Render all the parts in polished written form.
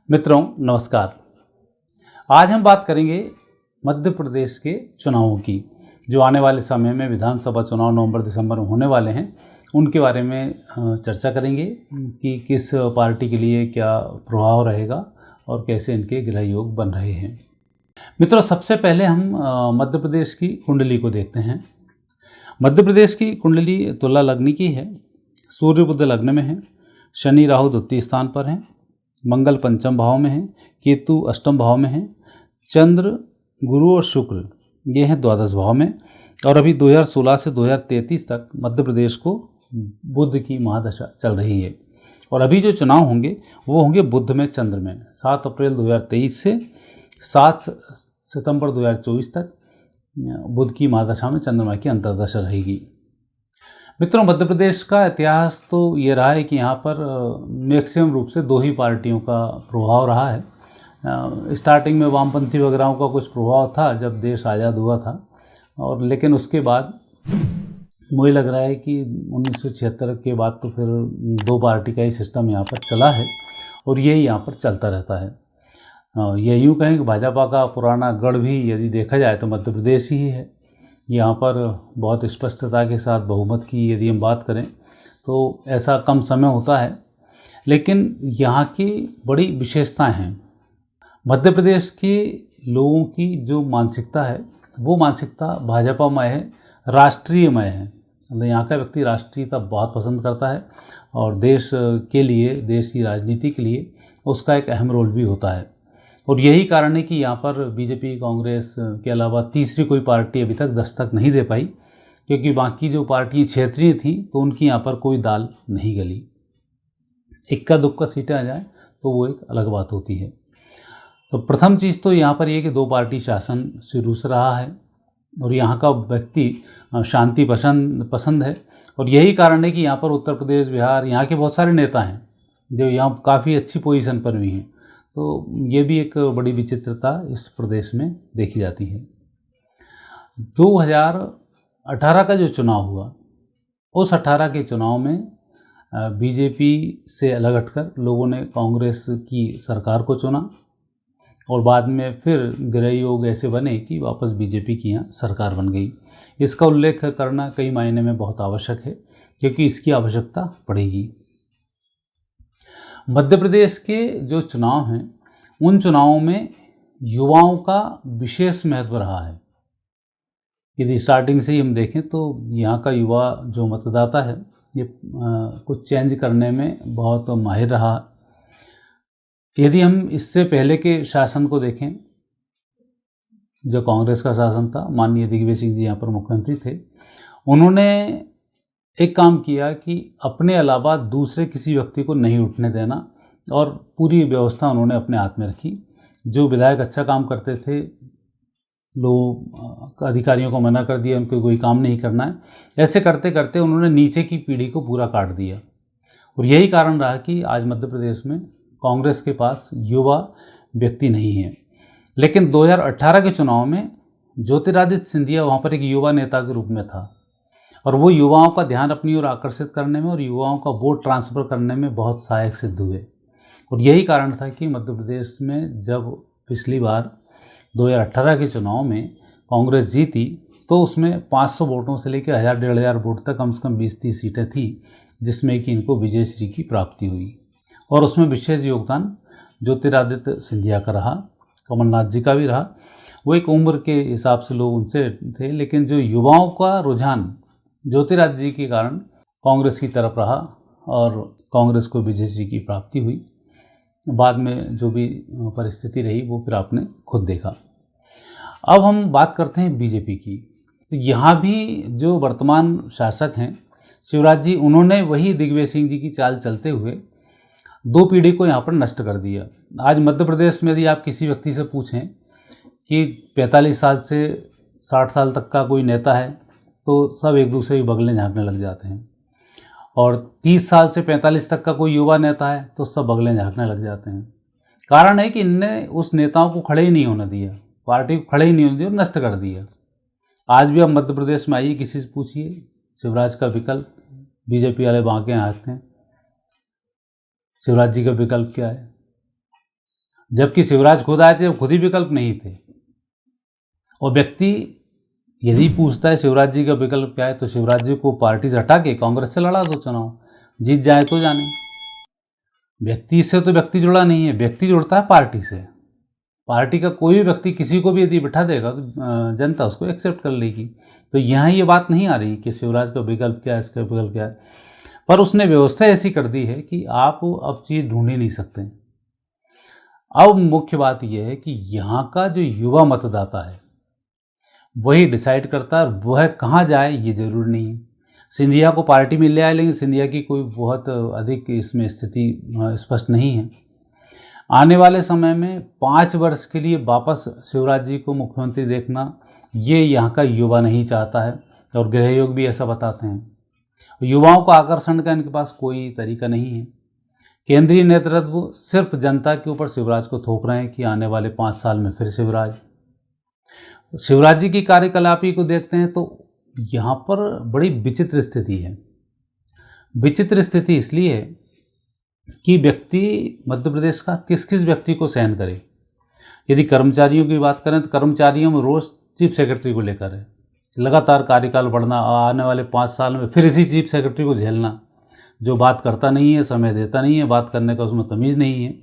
मित्रों नमस्कार। आज हम बात करेंगे मध्य प्रदेश के चुनावों की, जो आने वाले समय में विधानसभा चुनाव नवंबर दिसंबर में होने वाले हैं। उनके बारे में चर्चा करेंगे कि किस पार्टी के लिए क्या प्रभाव रहेगा और कैसे इनके गृह योग बन रहे हैं। मित्रों, सबसे पहले हम मध्य प्रदेश की कुंडली को देखते हैं। मध्य प्रदेश की कुंडली तुला लग्न की है। सूर्य बुध लग्न में है, शनि राहु द्वितीय स्थान पर हैं, मंगल पंचम भाव में है, केतु अष्टम भाव में है, चंद्र गुरु और शुक्र ये हैं द्वादश भाव में। और अभी 2016 से 2033 तक मध्य प्रदेश को बुध की महादशा चल रही है। और अभी जो चुनाव होंगे वो होंगे बुध में चंद्र में 7 अप्रैल 2023 से 7 सितंबर 2024 तक बुध की महादशा में चंद्रमा की अंतर्दशा रहेगी। मित्रों, मध्य प्रदेश का इतिहास तो ये रहा है कि यहाँ पर मैक्सिमम रूप से दो ही पार्टियों का प्रभाव रहा है। स्टार्टिंग में वामपंथी वगैरह का कुछ प्रभाव था जब देश आज़ाद हुआ था, और लेकिन उसके बाद मुझे लग रहा है कि 1976 के बाद तो फिर दो पार्टी का ही सिस्टम यहाँ पर चला है और यही यहाँ पर चलता रहता है। ये यूँ कहें कि भाजपा का पुराना गढ़ भी यदि देखा जाए तो मध्य प्रदेश ही है। यहाँ पर बहुत स्पष्टता के साथ बहुमत की यदि हम बात करें तो ऐसा कम समय होता है, लेकिन यहाँ की बड़ी विशेषताएं हैं। मध्य प्रदेश के लोगों की जो मानसिकता है वो मानसिकता भाजपामय है, राष्ट्रीयमय है। मतलब यहाँ का व्यक्ति राष्ट्रीयता बहुत पसंद करता है और देश के लिए, देश की राजनीति के लिए उसका एक अहम रोल भी होता है। और यही कारण है कि यहाँ पर बीजेपी, कांग्रेस के अलावा तीसरी कोई पार्टी अभी तक दस्तक नहीं दे पाई, क्योंकि बाकी जो पार्टी क्षेत्रीय थी तो उनकी यहाँ पर कोई दाल नहीं गली। इक्का दुक्का सीटें आ जाए तो वो एक अलग बात होती है। तो प्रथम चीज़ तो यहाँ पर ये कि दो पार्टी शासन शुरू से रहा है और यहाँ का व्यक्ति शांति पसंद है। और यही कारण है कि यहाँ पर उत्तर प्रदेश, बिहार, यहाँ के बहुत सारे नेता हैं जो यहाँ काफ़ी अच्छी पोजीशन पर भी हैं। तो ये भी एक बड़ी विचित्रता इस प्रदेश में देखी जाती है। 2018 का जो चुनाव हुआ, उस 18 के चुनाव में बीजेपी से अलग हटकर लोगों ने कांग्रेस की सरकार को चुना और बाद में फिर गृह योग ऐसे बने कि वापस बीजेपी की यहाँ सरकार बन गई। इसका उल्लेख करना कई मायने में बहुत आवश्यक है, क्योंकि इसकी आवश्यकता पड़ेगी। मध्य प्रदेश के जो चुनाव हैं उन चुनावों में युवाओं का विशेष महत्व रहा है। यदि स्टार्टिंग से ही हम देखें तो यहाँ का युवा जो मतदाता है ये कुछ चेंज करने में बहुत माहिर रहा। यदि हम इससे पहले के शासन को देखें, जो कांग्रेस का शासन था, माननीय दिग्विजय सिंह जी यहाँ पर मुख्यमंत्री थे, उन्होंने एक काम किया कि अपने अलावा दूसरे किसी व्यक्ति को नहीं उठने देना और पूरी व्यवस्था उन्होंने अपने हाथ में रखी। जो विधायक अच्छा काम करते थे, लोग अधिकारियों को मना कर दिया, उनको कोई काम नहीं करना है। ऐसे करते करते उन्होंने नीचे की पीढ़ी को पूरा काट दिया और यही कारण रहा कि आज मध्य प्रदेश में कांग्रेस के पास युवा व्यक्ति नहीं है। लेकिन 2018 के चुनाव में ज्योतिरादित्य सिंधिया वहाँ पर एक युवा नेता के रूप में था और वो युवाओं का ध्यान अपनी ओर आकर्षित करने में और युवाओं का वोट ट्रांसफ़र करने में बहुत सहायक सिद्ध हुए। और यही कारण था कि मध्य प्रदेश में जब पिछली बार 2018 के चुनाव में कांग्रेस जीती तो उसमें 500 वोटों से लेकर 1000-1500 वोट तक कम से कम 20-30 सीटें थी, जिसमें कि इनको विजयश्री की प्राप्ति हुई। और उसमें विशेष योगदान ज्योतिरादित्य सिंधिया का रहा, कमलनाथ जी का भी रहा। वो एक उम्र के हिसाब से लोग उनसे थे, लेकिन जो युवाओं का रुझान ज्योतिरादित्य जी के कारण कांग्रेस की तरफ रहा और कांग्रेस को विजयश्री की प्राप्ति हुई। बाद में जो भी परिस्थिति रही वो फिर आपने खुद देखा। अब हम बात करते हैं बीजेपी की। तो यहाँ भी जो वर्तमान शासक हैं शिवराज जी, उन्होंने वही दिग्विजय सिंह जी की चाल चलते हुए दो पीढ़ी को यहाँ पर नष्ट कर दिया। आज मध्य प्रदेश में यदि आप किसी व्यक्ति से पूछें कि 45 साल से 60 साल तक का कोई नेता है तो सब एक दूसरे की बगलें झाँकने लग जाते हैं, और 30 साल से 45 तक का कोई युवा नेता है तो सब बगलें झाँकने लग जाते हैं। कारण है कि इनने उस नेताओं को खड़े ही नहीं होने दिया, पार्टी को खड़े ही नहीं होने दिया और नष्ट कर दिया। आज भी आप मध्य प्रदेश में आइए, किसी से पूछिए, शिवराज का विकल्प, बीजेपी वाले बांके हाँकते हैं। शिवराज जी का विकल्प क्या है? जबकि शिवराज खुद आए थे, खुद ही विकल्प नहीं थे। और व्यक्ति यदि पूछता है शिवराज जी का विकल्प क्या है, तो शिवराज जी को पार्टी से हटा के कांग्रेस से लड़ा दो चुनाव, जीत जाए तो जाने। व्यक्ति से तो व्यक्ति जुड़ा नहीं है, व्यक्ति जुड़ता है पार्टी से। पार्टी का कोई भी व्यक्ति किसी को भी यदि बिठा देगा तो जनता उसको एक्सेप्ट कर लेगी। तो यहाँ ये बात नहीं आ रही कि शिवराज का विकल्प क्या है, इसका विकल्प क्या है, पर उसने व्यवस्था ऐसी कर दी है कि आप अब चीज़ ढूंढ ही नहीं सकते। अब मुख्य बात यह है कि यहाँ का जो युवा मतदाता है वही डिसाइड करता है, वह कहाँ जाए ये जरूरी नहीं है। सिंधिया को पार्टी में ले आए, लेकिन सिंधिया की कोई बहुत अधिक इसमें स्थिति स्पष्ट नहीं है। आने वाले समय में 5 वर्ष के लिए वापस शिवराज जी को मुख्यमंत्री देखना ये यहाँ का युवा नहीं चाहता है, और गृहयोग भी ऐसा बताते हैं। युवाओं को आकर्षण का इनके पास कोई तरीका नहीं है। केंद्रीय नेतृत्व सिर्फ जनता के ऊपर शिवराज को थोप रहे हैं कि आने वाले 5 साल में फिर शिवराज जी की कार्यकलापी को देखते हैं तो यहाँ पर बड़ी विचित्र स्थिति है। विचित्र स्थिति इसलिए है कि व्यक्ति मध्य प्रदेश का किस किस व्यक्ति को सहन करे। यदि कर्मचारियों की बात करें तो कर्मचारियों में रोष चीफ सेक्रेटरी को लेकर है, लगातार कार्यकाल बढ़ना, आने वाले 5 साल में फिर इसी चीफ सेक्रेटरी को झेलना, जो बात करता नहीं है, समय देता नहीं है, बात करने का उसमें तमीज़ नहीं है,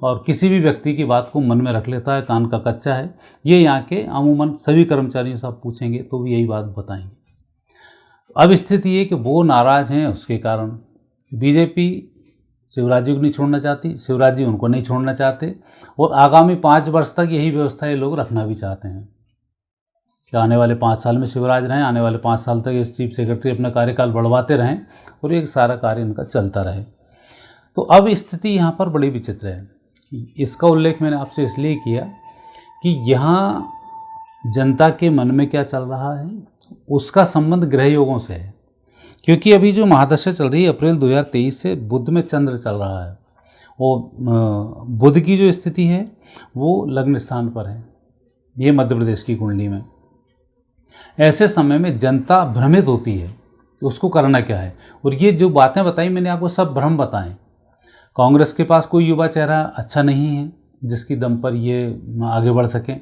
और किसी भी व्यक्ति की बात को मन में रख लेता है, कान का कच्चा है। ये यहाँ के अमूमन सभी कर्मचारियों से आप पूछेंगे तो भी यही बात बताएंगे। अब स्थिति ये कि वो नाराज़ हैं, उसके कारण बीजेपी शिवराज जी को नहीं छोड़ना चाहती, शिवराज जी उनको नहीं छोड़ना चाहते, और आगामी 5 वर्ष तक यही व्यवस्था ये लोग रखना भी चाहते हैं कि आने वाले 5 साल में शिवराज रहें, आने वाले 5 साल तक ये चीफ सेक्रेटरी अपना कार्यकाल बढ़वाते रहें और एक सारा कार्य इनका चलता रहे। तो अब स्थिति यहाँ पर बड़ी विचित्र है। इसका उल्लेख मैंने आपसे इसलिए किया कि यहाँ जनता के मन में क्या चल रहा है उसका संबंध गृहयोगों से है। क्योंकि अभी जो महादशा चल रही है अप्रैल 2023 से बुध में चंद्र चल रहा है, और बुध की जो स्थिति है वो लग्न स्थान पर है, ये मध्य प्रदेश की कुंडली में। ऐसे समय में जनता भ्रमित होती है कि उसको करना क्या है, और ये जो बातें बताई मैंने आपको सब भ्रम बताएं। कांग्रेस के पास कोई युवा चेहरा अच्छा नहीं है जिसकी दम पर ये आगे बढ़ सकें।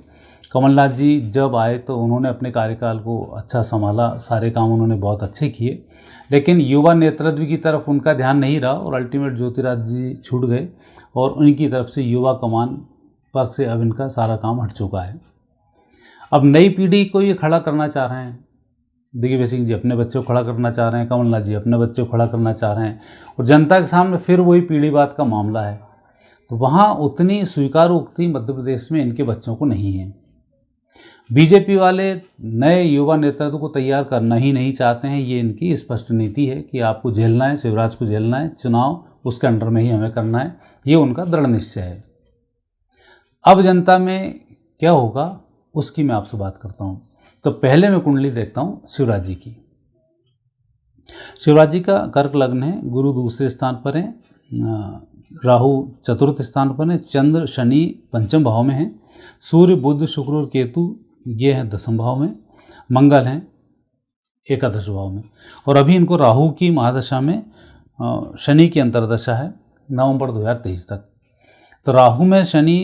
कमलनाथ जी जब आए तो उन्होंने अपने कार्यकाल को अच्छा संभाला, सारे काम उन्होंने बहुत अच्छे किए, लेकिन युवा नेतृत्व की तरफ उनका ध्यान नहीं रहा और अल्टीमेट ज्योतिरादित्य जी छूट गए, और उनकी तरफ से युवा कमान पर से अब इनका सारा काम हट चुका है। अब नई पीढ़ी को ये खड़ा करना चाह रहे हैं। दिग्विजय सिंह जी अपने बच्चे को खड़ा करना चाह रहे हैं, कमलनाथ जी अपने बच्चे को खड़ा करना चाह रहे हैं, और जनता के सामने फिर वही पीढ़ीवाद का मामला है। तो वहाँ उतनी स्वीकार उक्ति मध्य प्रदेश में इनके बच्चों को नहीं है। बीजेपी वाले नए युवा नेतृत्व को तैयार करना ही नहीं चाहते हैं। ये इनकी स्पष्ट नीति है कि आपको झेलना है, शिवराज को झेलना है, चुनाव उसके अंडर में ही हमें करना है, ये उनका दृढ़ निश्चय है। अब जनता में क्या होगा उसकी मैं आपसे बात करता हूँ। तो पहले मैं कुंडली देखता हूँ शिवराज जी की। शिवराज जी का कर्क लग्न है, गुरु दूसरे स्थान पर है, राहु चतुर्थ स्थान पर है, चंद्र शनि पंचम भाव में है, सूर्य बुध शुक्र और केतु ये हैं 10वें भाव में, मंगल हैं 11 भाव में, और अभी इनको राहु की महादशा में शनि की अंतर्दशा है नवंबर 2023 तक। तो राहु में शनि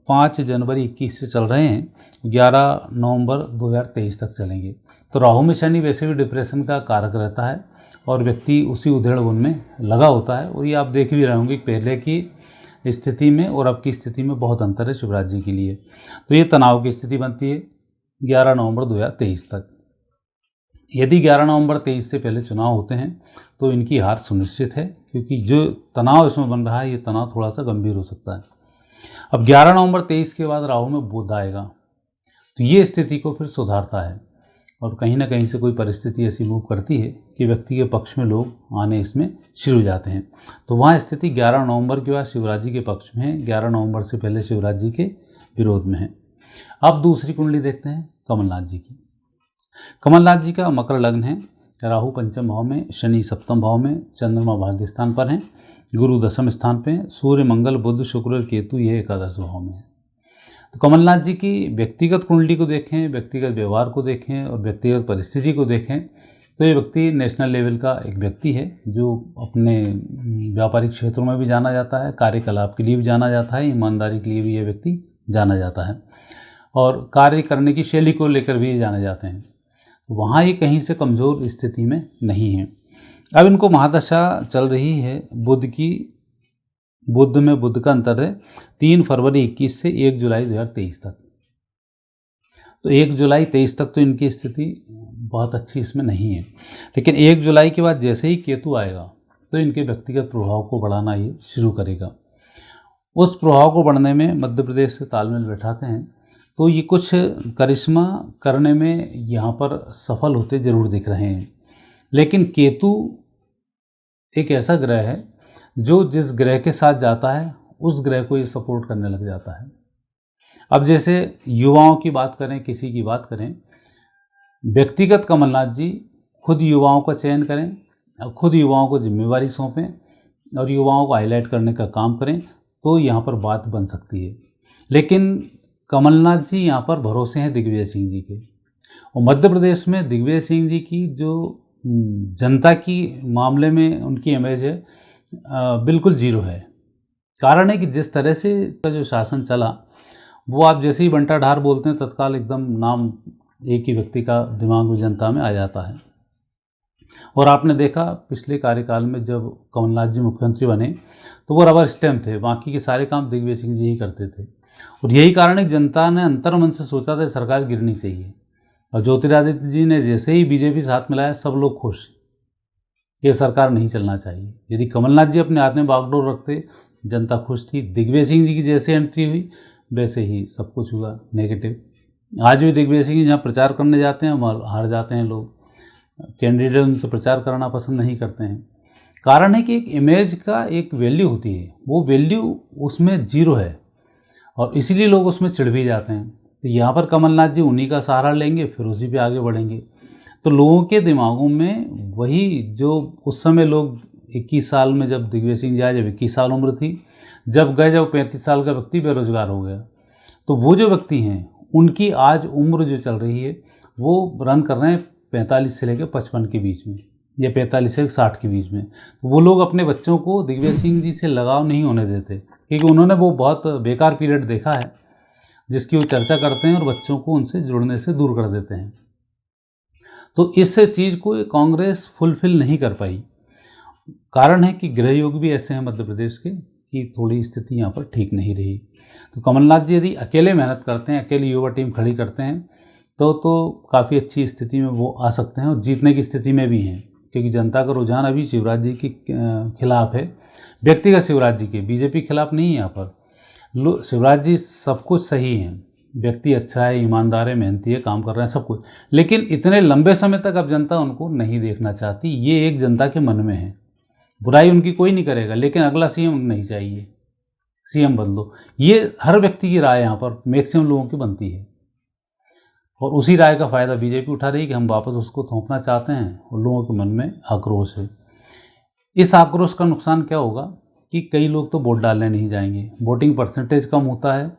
5 जनवरी 21 से चल रहे हैं, 11 नवंबर 2023 तक चलेंगे। तो राहु में शनि वैसे भी डिप्रेशन का कारक रहता है और व्यक्ति उसी उधेड़ बुन में लगा होता है, और ये आप देख भी रहे होंगे पहले की स्थिति में और अब की स्थिति में बहुत अंतर है शिवराज जी के लिए। तो ये तनाव की स्थिति बनती है 11 नवंबर 2023 तक। यदि 11 नवंबर 23 से पहले चुनाव होते हैं तो इनकी हार सुनिश्चित है, क्योंकि जो तनाव इसमें बन रहा है ये तनाव थोड़ा सा गंभीर हो सकता है। अब 11 नवंबर 23 के बाद राहु में बुध आएगा, तो ये स्थिति को फिर सुधारता है, और कहीं ना कहीं से कोई परिस्थिति ऐसी मूव करती है कि व्यक्ति के पक्ष में लोग आने इसमें शुरू हो जाते हैं। तो वहाँ स्थिति 11 नवंबर के बाद शिवराज जी के पक्ष में है, 11 नवंबर से पहले शिवराज जी के विरोध में है। अब दूसरी कुंडली देखते हैं कमलनाथ जी की। कमलनाथ जी का मकर लग्न है, राहु पंचम भाव में, शनि सप्तम भाव में, चंद्रमा भाग्य स्थान पर हैं, गुरु 10वें स्थान पे, सूर्य मंगल बुध शुक्र और केतु ये 11 भाव में है। तो कमलनाथ जी की व्यक्तिगत कुंडली को देखें, व्यक्तिगत व्यवहार को देखें और व्यक्तिगत परिस्थिति को देखें तो ये व्यक्ति नेशनल लेवल का एक व्यक्ति है जो अपने व्यापारिक क्षेत्रों में भी जाना जाता है, कार्यकलाप के लिए भी जाना जाता है, ईमानदारी के लिए भी ये व्यक्ति जाना जाता है और कार्य करने की शैली को लेकर भी ये जाने जाते हैं। वहाँ ये कहीं से कमज़ोर स्थिति में नहीं है। अब इनको महादशा चल रही है बुध की। बुध में बुध का अंतर है 3 फरवरी 21 से 1 जुलाई 2023 तक। तो 1 जुलाई 23 तक तो इनकी स्थिति बहुत अच्छी इसमें नहीं है, लेकिन 1 जुलाई के बाद जैसे ही केतु आएगा तो इनके व्यक्तिगत प्रभाव को बढ़ाना ये शुरू करेगा। उस प्रभाव को बढ़ने में मध्य प्रदेश से तालमेल बैठाते हैं तो ये कुछ करिश्मा करने में यहाँ पर सफल होते ज़रूर दिख रहे हैं। लेकिन केतु एक ऐसा ग्रह है जो जिस ग्रह के साथ जाता है उस ग्रह को ये सपोर्ट करने लग जाता है। अब जैसे युवाओं की बात करें, किसी की बात करें, व्यक्तिगत कमलनाथ जी खुद युवाओं का चयन करें, खुद युवाओं को जिम्मेवारी सौंपें और युवाओं को हाईलाइट करने का काम करें तो यहाँ पर बात बन सकती है। लेकिन कमलनाथ जी यहाँ पर भरोसे हैं दिग्विजय सिंह जी के, और मध्य प्रदेश में दिग्विजय सिंह जी की जो जनता की मामले में उनकी इमेज है बिल्कुल जीरो है। कारण है कि जिस तरह से जो शासन चला वो आप जैसे ही बंटा ढार बोलते हैं तत्काल एकदम नाम एक ही व्यक्ति का दिमाग में जनता में आ जाता है। और आपने देखा पिछले कार्यकाल में जब कमलनाथ जी मुख्यमंत्री बने तो वो रबर स्टैम्प थे, बाकी के सारे काम दिग्विजय सिंह जी ही करते थे। और यही कारण है कि जनता ने अंतर्मन से सोचा था सरकार गिरनी चाहिए, और ज्योतिरादित्य जी ने जैसे ही बीजेपी से हाथ मिलाया सब लोग खुश, ये सरकार नहीं चलना चाहिए। यदि कमलनाथ जी अपने हाथ में बागडोर रखते जनता खुश थी। दिग्विजय सिंह जी की जैसे एंट्री हुई वैसे ही सब कुछ हुआ नेगेटिव। आज भी दिग्विजय सिंह जी जहाँ प्रचार करने जाते हैं वहाँ हार जाते हैं लोग, कैंडिडेट उनसे प्रचार करना पसंद नहीं करते हैं। कारण है कि एक इमेज का एक वैल्यू होती है, वो वैल्यू उसमें जीरो है और इसीलिए लोग उसमें चिढ़ भी जाते हैं। तो यहाँ पर कमलनाथ जी उन्हीं का सहारा लेंगे, फिर उसी पे आगे बढ़ेंगे। तो लोगों के दिमागों में वही जो उस समय लोग 21 साल में जब दिग्विजय सिंह जी आए, जब 21 साल उम्र थी, जब 35 साल का व्यक्ति बेरोजगार हो गया, तो वो जो व्यक्ति हैं उनकी आज उम्र जो चल रही है वो रन कर रहे हैं 45 से लेकर 55 के बीच में, या 45 से 60 के बीच में। तो वो लोग अपने बच्चों को दिग्विजय सिंह जी से लगाव नहीं होने देते, क्योंकि उन्होंने वो बहुत बेकार पीरियड देखा है जिसकी वो चर्चा करते हैं और बच्चों को उनसे जुड़ने से दूर कर देते हैं। तो इस चीज़ को कांग्रेस फुलफिल नहीं कर पाई। कारण है कि गृह योग भी ऐसे हैं मध्य प्रदेश के कि थोड़ी स्थिति यहाँ पर ठीक नहीं रही। तो कमलनाथ जी यदि अकेले मेहनत करते हैं, अकेले युवा टीम खड़ी करते हैं तो काफ़ी अच्छी स्थिति में वो आ सकते हैं और जीतने की स्थिति में भी हैं, क्योंकि जनता का रुझान अभी शिवराज जी के खिलाफ है, व्यक्तिगत शिवराज जी के, बीजेपी के खिलाफ नहीं है। यहाँ पर शिवराज जी सब कुछ सही हैं, व्यक्ति अच्छा है, ईमानदार है, मेहनती है, काम कर रहे हैं सब कुछ, लेकिन इतने लंबे समय तक अब जनता उनको नहीं देखना चाहती। ये एक जनता के मन में है। बुराई उनकी कोई नहीं करेगा, लेकिन अगला सीएम नहीं चाहिए, सीएम बदलो, ये हर व्यक्ति की राय यहाँ पर मैक्सिमम लोगों की बनती है। और उसी राय का फ़ायदा बीजेपी उठा रही है कि हम वापस उसको थोपना चाहते हैं और लोगों के मन में आक्रोश है। इस आक्रोश का नुकसान क्या होगा कि कई लोग तो वोट डालने नहीं जाएंगे, वोटिंग परसेंटेज कम होता है,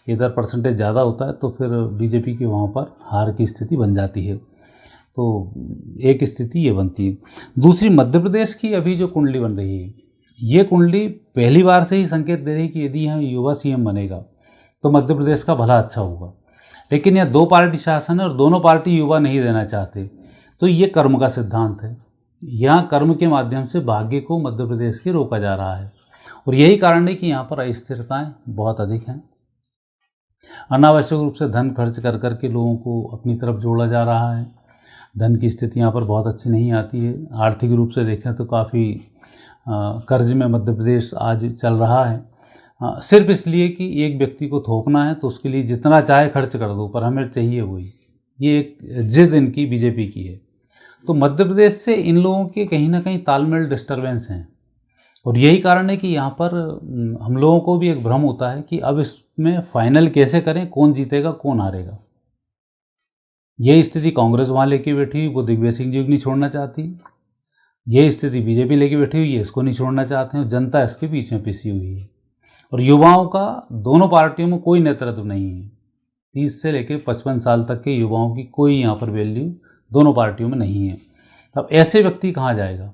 इधर परसेंटेज ज़्यादा होता है, तो फिर बीजेपी के वहाँ पर हार की स्थिति बन जाती है। तो एक स्थिति ये बनती है। दूसरी, मध्य प्रदेश की अभी जो कुंडली बन रही है, ये कुंडली पहली बार से ही संकेत दे रही है कि यदि यहाँ युवा सीएम बनेगा तो मध्य प्रदेश का भला अच्छा होगा। लेकिन यह 2 पार्टी शासन है और दोनों पार्टी युवा नहीं देना चाहते, तो ये कर्म का सिद्धांत है। यहाँ कर्म के माध्यम से भाग्य को मध्य प्रदेश के रोका जा रहा है और यही कारण है कि यहाँ पर अस्थिरताएँ बहुत अधिक हैं। अनावश्यक रूप से धन खर्च कर करके लोगों को अपनी तरफ जोड़ा जा रहा है। धन की स्थिति यहाँ पर बहुत अच्छी नहीं आती है। आर्थिक रूप से देखें तो काफ़ी कर्ज में मध्य प्रदेश आज चल रहा है, सिर्फ इसलिए कि एक व्यक्ति को थोपना है तो उसके लिए जितना चाहे खर्च कर दो, पर हमें चाहिए वही। ये एक जिद इनकी बीजेपी की है। तो मध्य प्रदेश से इन लोगों के कहीं ना कहीं तालमेल डिस्टर्बेंस हैं और यही कारण है कि यहाँ पर हम लोगों को भी एक भ्रम होता है कि अब इसमें फाइनल कैसे करें, कौन जीतेगा कौन हारेगा। यही स्थिति कांग्रेस वहाँ लेके बैठी हुई, वो दिग्विजय सिंह जी को नहीं छोड़ना चाहती। यही स्थिति बीजेपी लेके बैठी हुई है, इसको नहीं छोड़ना चाहते हैं। जनता इसके पीछे पिसी हुई है और युवाओं का दोनों पार्टियों में कोई नेतृत्व नहीं है। 30 से लेकर 55 साल तक के युवाओं की कोई यहाँ पर वैल्यू दोनों पार्टियों में नहीं है। अब ऐसे व्यक्ति कहाँ जाएगा?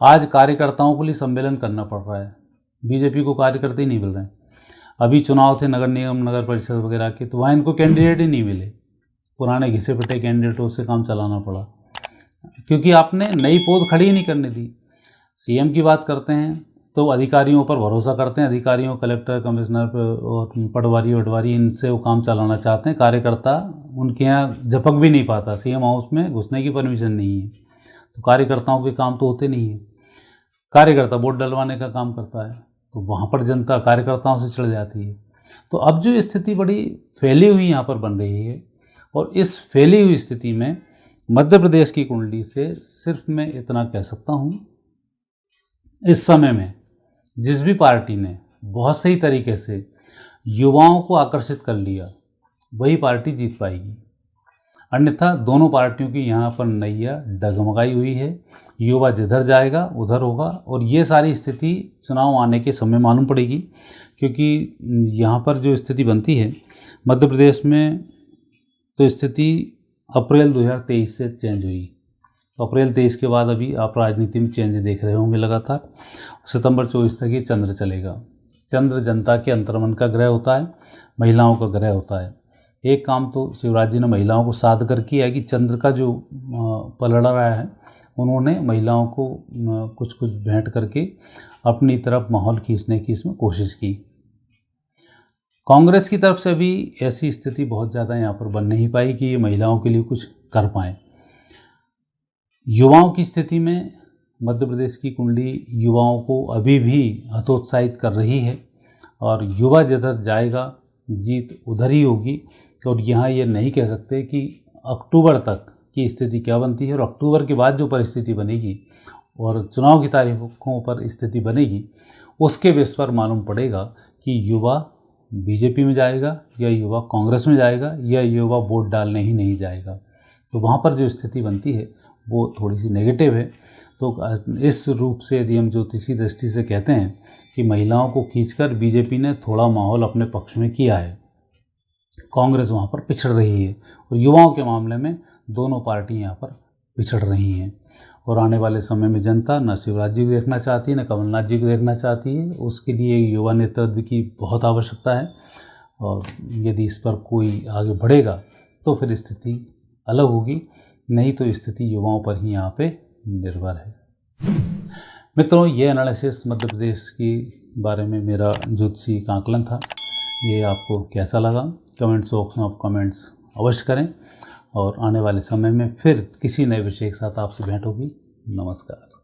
आज कार्यकर्ताओं के लिए सम्मेलन करना पड़ रहा है, बीजेपी को कार्यकर्ता ही नहीं मिल रहे हैं। अभी चुनाव थे नगर निगम नगर परिषद वगैरह के, तो वहाँ इनको कैंडिडेट ही नहीं मिले, पुराने घिसे पिटे कैंडिडेटों से काम चलाना पड़ा, क्योंकि आपने नई पौध खड़ी ही नहीं करने दी। सीएम की बात करते हैं तो अधिकारियों पर भरोसा करते हैं, अधिकारियों कलेक्टर कमिश्नर और पटवारी वटवारी इनसे वो काम चलाना चाहते हैं। कार्यकर्ता उनके यहाँ झपक भी नहीं पाता, सीएम हाउस में घुसने की परमिशन नहीं है, तो कार्यकर्ताओं के काम तो होते नहीं हैं। कार्यकर्ता वोट डलवाने का काम करता है, तो वहाँ पर जनता कार्यकर्ताओं से चिढ़ जाती है। तो अब जो स्थिति बड़ी फैली हुई यहाँ पर बन रही है, और इस फैली हुई स्थिति में मध्य प्रदेश की कुंडली से सिर्फ मैं इतना कह सकता हूँ, इस समय में जिस भी पार्टी ने बहुत सही तरीके से युवाओं को आकर्षित कर लिया, वही पार्टी जीत पाएगी। अन्यथा दोनों पार्टियों की यहाँ पर नैया डगमगाई हुई है, युवा जिधर जाएगा उधर होगा। और ये सारी स्थिति चुनाव आने के समय मालूम पड़ेगी, क्योंकि यहाँ पर जो स्थिति बनती है मध्य प्रदेश में, तो स्थिति अप्रैल 2023 से चेंज हुई। तो अप्रैल 23 के बाद अभी आप राजनीति में चेंज देख रहे होंगे लगातार। सितंबर 24 तक ये चंद्र चलेगा। चंद्र जनता के अंतर्मन का ग्रह होता है, महिलाओं का ग्रह होता है। एक काम तो शिवराज जी ने महिलाओं को साध कर किया है कि चंद्र का जो पलड़ा रहा है, उन्होंने महिलाओं को कुछ कुछ भेंट करके अपनी तरफ माहौल खींचने की इसमें कोशिश की। कांग्रेस की तरफ से भी ऐसी स्थिति बहुत ज़्यादा यहाँ पर बन नहीं पाई कि ये महिलाओं के लिए कुछ कर पाएँ। युवाओं की स्थिति में मध्य प्रदेश की कुंडली युवाओं को अभी भी हतोत्साहित कर रही है, और युवा जिधर जाएगा जीत उधर ही होगी। और यहाँ ये नहीं कह सकते कि अक्टूबर तक की स्थिति क्या बनती है और अक्टूबर के बाद जो परिस्थिति बनेगी और चुनाव की तारीखों पर स्थिति बनेगी, उसके बेस पर मालूम पड़ेगा कि युवा बीजेपी में जाएगा या युवा कांग्रेस में जाएगा या युवा वोट डालने ही नहीं जाएगा। तो वहाँ पर जो स्थिति बनती है वो थोड़ी सी नेगेटिव है। तो इस रूप से यदि हम ज्योतिषी दृष्टि से कहते हैं कि महिलाओं को खींचकर बीजेपी ने थोड़ा माहौल अपने पक्ष में किया है, कांग्रेस वहाँ पर पिछड़ रही है, और युवाओं के मामले में दोनों पार्टी यहाँ पर पिछड़ रही हैं। और आने वाले समय में जनता न शिवराज जी को देखना चाहती है, न कमलनाथ जी को देखना चाहती है। उसके लिए युवा नेतृत्व की बहुत आवश्यकता है, और यदि इस पर कोई आगे बढ़ेगा तो फिर स्थिति अलग होगी, नहीं तो स्थिति युवाओं पर ही यहाँ पे निर्भर है। मित्रों, ये एनालिसिस मध्य प्रदेश के बारे में मेरा ज्योतिषी का आकलन था। ये आपको कैसा लगा? कमेंट बॉक्स में आप कमेंट्स अवश्य करें, और आने वाले समय में फिर किसी नए विषय के साथ आपसे भेंट होगी। नमस्कार।